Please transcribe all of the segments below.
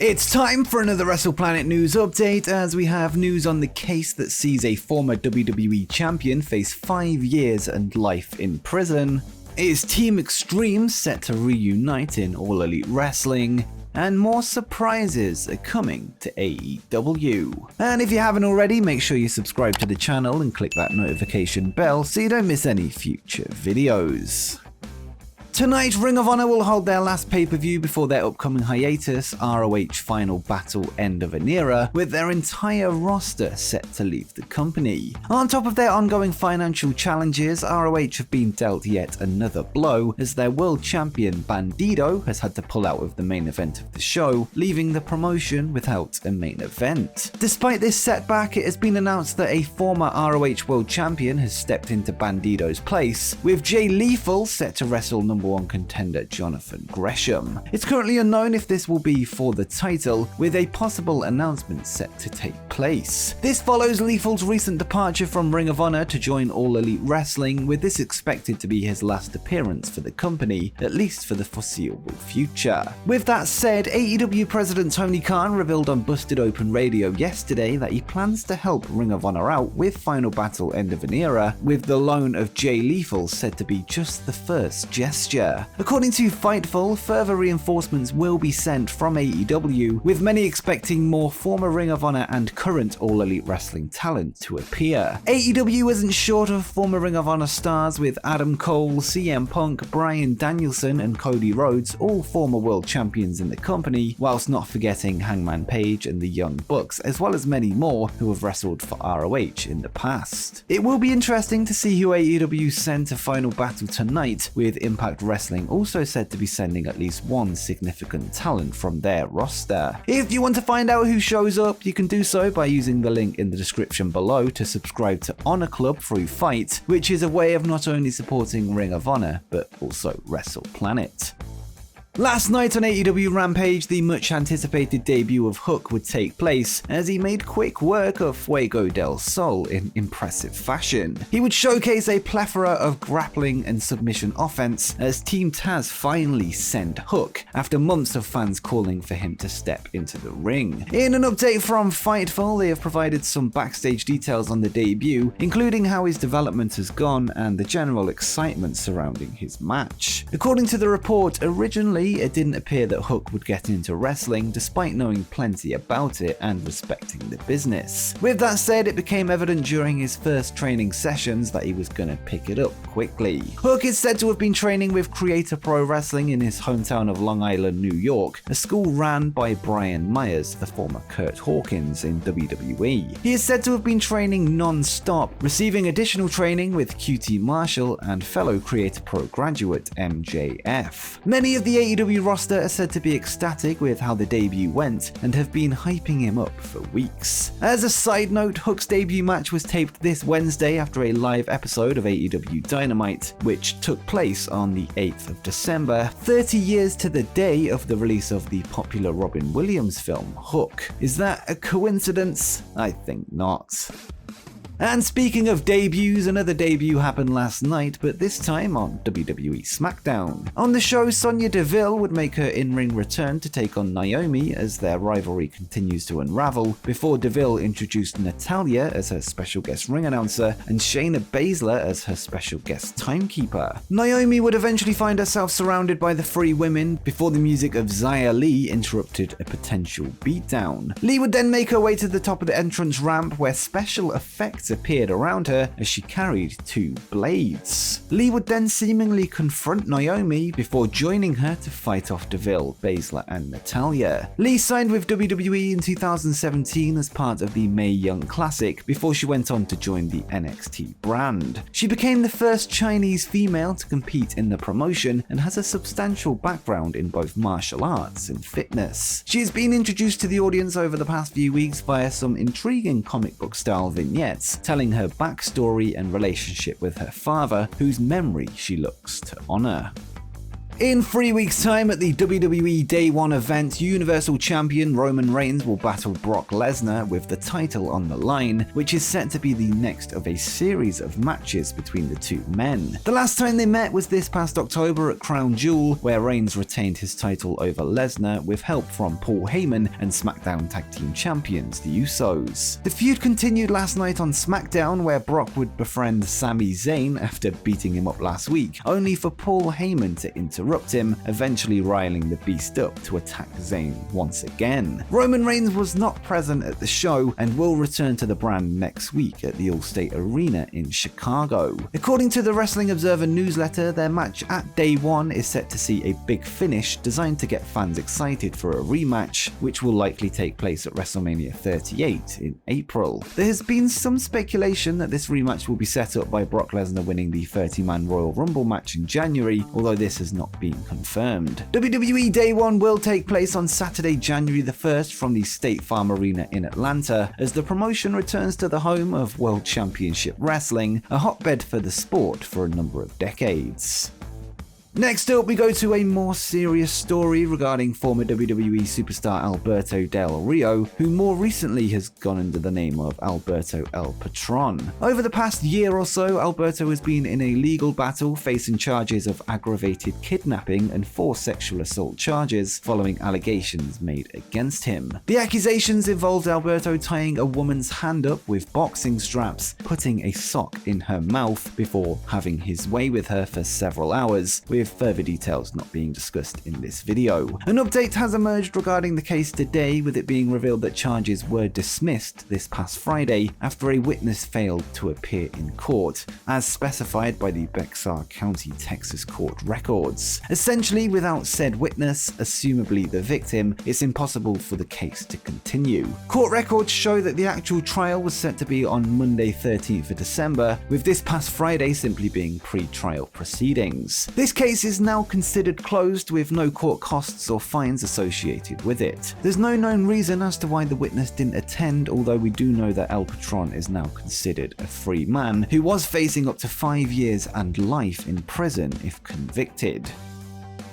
It's time for another WrestlePlanet news update, as we have news on the case that sees a former WWE Champion face 5 years and life in prison. Is Team Xtreme set to reunite in All Elite Wrestling? And more surprises are coming to AEW. And if you haven't already, make sure you subscribe to the channel and click that notification bell so you don't miss any future videos. Tonight, Ring of Honor will hold their last pay-per-view before their upcoming hiatus, ROH Final Battle End of an Era, with their entire roster set to leave the company. On top of their ongoing financial challenges, ROH have been dealt yet another blow, as their world champion Bandido has had to pull out of the main event of the show, leaving the promotion without a main event. Despite this setback, it has been announced that a former ROH world champion has stepped into Bandido's place, with Jay Lethal set to wrestle number one contender Jonathan Gresham. It's currently unknown if this will be for the title, with a possible announcement set to take place. This follows Lethal's recent departure from Ring of Honor to join All Elite Wrestling, with this expected to be his last appearance for the company, at least for the foreseeable future. With that said, AEW President Tony Khan revealed on Busted Open Radio yesterday that he plans to help Ring of Honor out with Final Battle End of an Era, with the loan of Jay Lethal said to be just the first gesture. According to Fightful, further reinforcements will be sent from AEW, with many expecting more former Ring of Honor and current All Elite Wrestling talent to appear. AEW isn't short of former Ring of Honor stars, with Adam Cole, CM Punk, Bryan Danielson and Cody Rhodes, all former world champions in the company, whilst not forgetting Hangman Page and the Young Bucks, as well as many more who have wrestled for ROH in the past. It will be interesting to see who AEW send to Final Battle tonight, with Impact Wrestling also said to be sending at least one significant talent from their roster. If you want to find out who shows up, you can do so by using the link in the description below to subscribe to Honor Club through Fight, which is a way of not only supporting Ring of Honor, but also WrestlePlanet. Last night on AEW Rampage, the much anticipated debut of Hook would take place, as he made quick work of Fuego del Sol in impressive fashion. He would showcase a plethora of grappling and submission offense, as Team Taz finally sent Hook, after months of fans calling for him to step into the ring. In an update from Fightful, they have provided some backstage details on the debut, including how his development has gone and the general excitement surrounding his match. According to the report, originally it didn't appear that Hook would get into wrestling, despite knowing plenty about it and respecting the business. With that said, it became evident during his first training sessions that he was gonna pick it up quickly. Hook is said to have been training with Creator Pro Wrestling in his hometown of Long Island, New York, a school ran by Brian Myers, the former Kurt Hawkins in WWE. He is said to have been training non-stop, receiving additional training with QT Marshall and fellow Creator Pro graduate MJF. Many of the AEW roster are said to be ecstatic with how the debut went and have been hyping him up for weeks. As a side note, Hook's debut match was taped this Wednesday after a live episode of AEW Dynamite, which took place on the 8th of December, 30 years to the day of the release of the popular Robin Williams film Hook. Is that a coincidence? I think not. And speaking of debuts, another debut happened last night, but this time on WWE SmackDown. On the show, Sonya Deville would make her in-ring return to take on Naomi as their rivalry continues to unravel, before Deville introduced Natalya as her special guest ring announcer and Shayna Baszler as her special guest timekeeper. Naomi would eventually find herself surrounded by the three women before the music of Xia Li interrupted a potential beatdown. Li would then make her way to the top of the entrance ramp, where special effects appeared around her as she carried two blades. Lee would then seemingly confront Naomi before joining her to fight off Deville, Baszler, and Natalya. Lee signed with WWE in 2017 as part of the Mae Young Classic before she went on to join the NXT brand. She became the first Chinese female to compete in the promotion and has a substantial background in both martial arts and fitness. She has been introduced to the audience over the past few weeks via some intriguing comic book style vignettes, telling her backstory and relationship with her father, whose memory she looks to honor. In 3 weeks' time at the WWE Day 1 event, Universal Champion Roman Reigns will battle Brock Lesnar with the title on the line, which is set to be the next of a series of matches between the two men. The last time they met was this past October at Crown Jewel, where Reigns retained his title over Lesnar with help from Paul Heyman and SmackDown Tag Team Champions, the Usos. The feud continued last night on SmackDown, where Brock would befriend Sami Zayn after beating him up last week, only for Paul Heyman to interrupt him, eventually riling the Beast up to attack Zayn once again. Roman Reigns was not present at the show and will return to the brand next week at the Allstate Arena in Chicago. According to the Wrestling Observer newsletter, their match at Day 1 is set to see a big finish designed to get fans excited for a rematch, which will likely take place at WrestleMania 38 in April. There has been some speculation that this rematch will be set up by Brock Lesnar winning the 30-man Royal Rumble match in January, although this has not been confirmed. WWE Day 1 will take place on Saturday, January the 1st from the State Farm Arena in Atlanta, as the promotion returns to the home of World Championship Wrestling, a hotbed for the sport for a number of decades. Next up, we go to a more serious story regarding former WWE superstar Alberto Del Rio, who more recently has gone under the name of Alberto El Patron. Over the past year or so, Alberto has been in a legal battle facing charges of aggravated kidnapping and 4 sexual assault charges following allegations made against him. The accusations involved Alberto tying a woman's hand up with boxing straps, putting a sock in her mouth before having his way with her for several hours, with further details not being discussed in this video. An update has emerged regarding the case today, with it being revealed that charges were dismissed this past Friday after a witness failed to appear in court, as specified by the Bexar County, Texas court records. Essentially, without said witness, assumably the victim, it's impossible for the case to continue. Court records show that the actual trial was set to be on Monday 13th of December, with this past Friday simply being pre-trial proceedings. This case is now considered closed, with no court costs or fines associated with it. There's no known reason as to why the witness didn't attend, although we do know that El Patron is now considered a free man, who was facing up to 5 years and life in prison if convicted.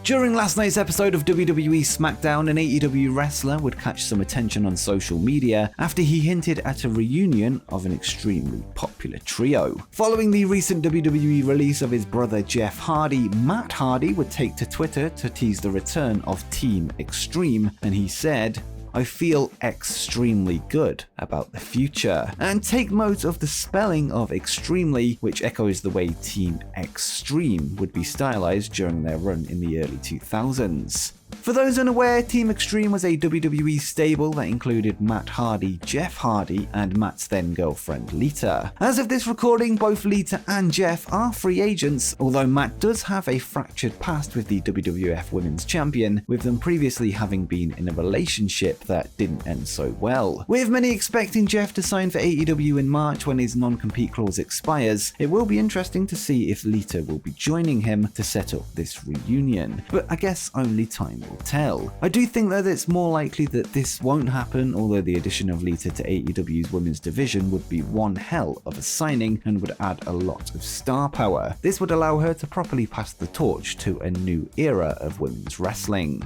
During last night's episode of WWE SmackDown, an AEW wrestler would catch some attention on social media after he hinted at a reunion of an extremely popular trio. Following the recent WWE release of his brother Jeff Hardy, Matt Hardy would take to Twitter to tease the return of Team Xtreme, and he said, "I feel extremely good about the future." And take note of the spelling of extremely, which echoes the way Team Xtreme would be stylized during their run in the early 2000s. For those unaware, Team Xtreme was a WWE stable that included Matt Hardy, Jeff Hardy, and Matt's then girlfriend Lita. As of this recording, both Lita and Jeff are free agents, although Matt does have a fractured past with the WWF Women's Champion, with them previously having been in a relationship that didn't end so well. With many expecting Jeff to sign for AEW in March when his non-compete clause expires, it will be interesting to see if Lita will be joining him to set up this reunion, but I guess only time will tell. I do think that it's more likely that this won't happen, although the addition of Lita to AEW's women's division would be one hell of a signing and would add a lot of star power. This would allow her to properly pass the torch to a new era of women's wrestling.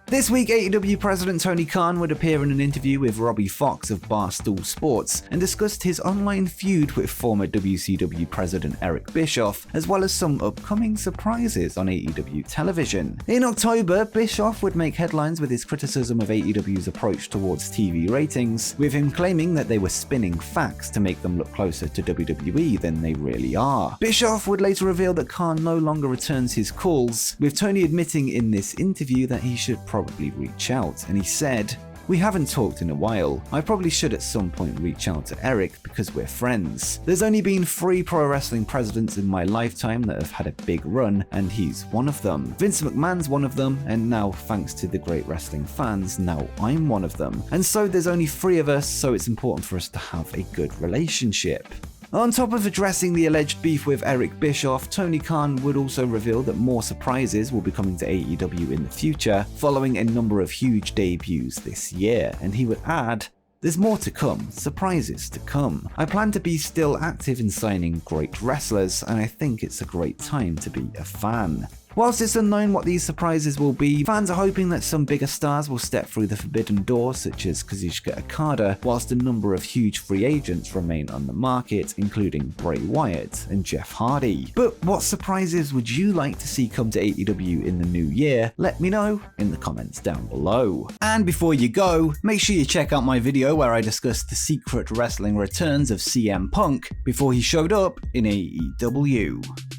This week, AEW President Tony Khan would appear in an interview with Robbie Fox of Barstool Sports and discussed his online feud with former WCW President Eric Bischoff, as well as some upcoming surprises on AEW television. In October, Bischoff would make headlines with his criticism of AEW's approach towards TV ratings, with him claiming that they were spinning facts to make them look closer to WWE than they really are. Bischoff would later reveal that Khan no longer returns his calls, with Tony admitting in this interview that he should probably reach out, and he said, "We haven't talked in a while. I probably should at some point reach out to Eric because we're friends. There's only been 3 pro wrestling presidents in my lifetime that have had a big run, and he's one of them. Vince McMahon's one of them, and now, thanks to the great wrestling fans, now I'm one of them. And so there's only 3 of us, so it's important for us to have a good relationship." On top of addressing the alleged beef with Eric Bischoff, Tony Khan would also reveal that more surprises will be coming to AEW in the future, following a number of huge debuts this year, and he would add, "There's more to come, surprises to come. I plan to be still active in signing great wrestlers, and I think it's a great time to be a fan." Whilst it's unknown what these surprises will be, fans are hoping that some bigger stars will step through the forbidden door, such as Kazuchika Okada, whilst a number of huge free agents remain on the market, including Bray Wyatt and Jeff Hardy. But what surprises would you like to see come to AEW in the new year? Let me know in the comments down below. And before you go, make sure you check out my video where I discuss the secret wrestling returns of CM Punk before he showed up in AEW.